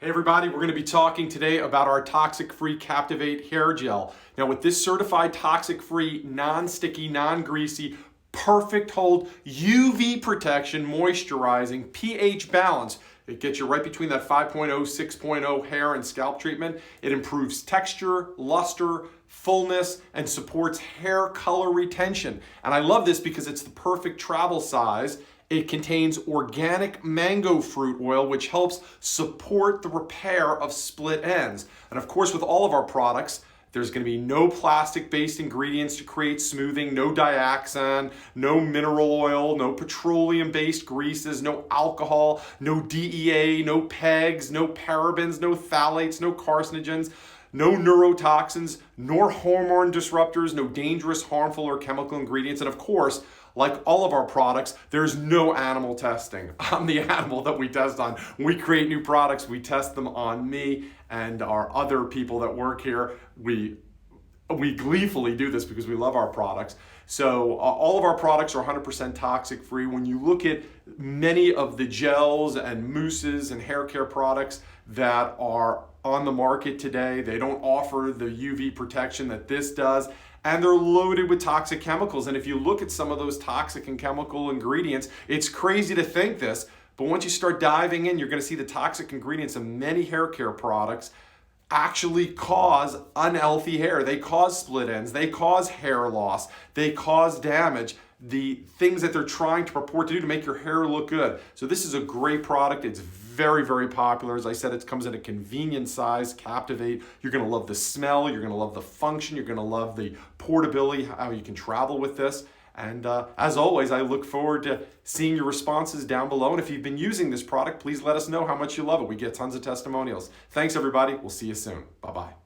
Hey everybody, we're going to be talking today about our toxic-free Captivate hair gel. Now with this certified toxic-free, non-sticky, non-greasy, perfect hold, UV protection, moisturizing, pH balance, it gets you right between that 5.0, 6.0 hair and scalp treatment. It improves texture, luster, fullness, and supports hair color retention. And I love this because it's the perfect travel size. It contains organic mango fruit oil, which helps support the repair of split ends. And of course, with all of our products, there's going to be no plastic-based ingredients to create smoothing, no Dioxin, no mineral oil, no petroleum-based greases, no alcohol, no DEA, no PEGs, no parabens, no phthalates, no carcinogens, no neurotoxins, nor hormone disruptors, no dangerous, harmful, or chemical ingredients. And of course, like all of our products, there's no animal testing. I'm the animal that we test on. When we create new products, we test them on me and our other people that work here. We gleefully do this because we love our products. So all of our products are 100% toxic free. When you look at many of the gels and mousses and hair care products that are on the market today, they don't offer the UV protection that this does, and they're loaded with toxic chemicals. And if you look at some of those toxic and chemical ingredients, it's crazy to think this, but once you start diving in, you're going to see the toxic ingredients of many hair care products actually cause unhealthy hair. They cause split ends, they cause hair loss, they cause damage, the things that they're trying to purport to do to make your hair look good. So this is a great product. It's very, very popular. As I said, it comes in a convenient size, Captivate. You're gonna love the smell, you're gonna love the function, you're gonna love the portability, how you can travel with this. And as always, I look forward to seeing your responses down below. And if you've been using this product, please let us know how much you love it. We get tons of testimonials. Thanks, everybody. We'll see you soon. Bye-bye.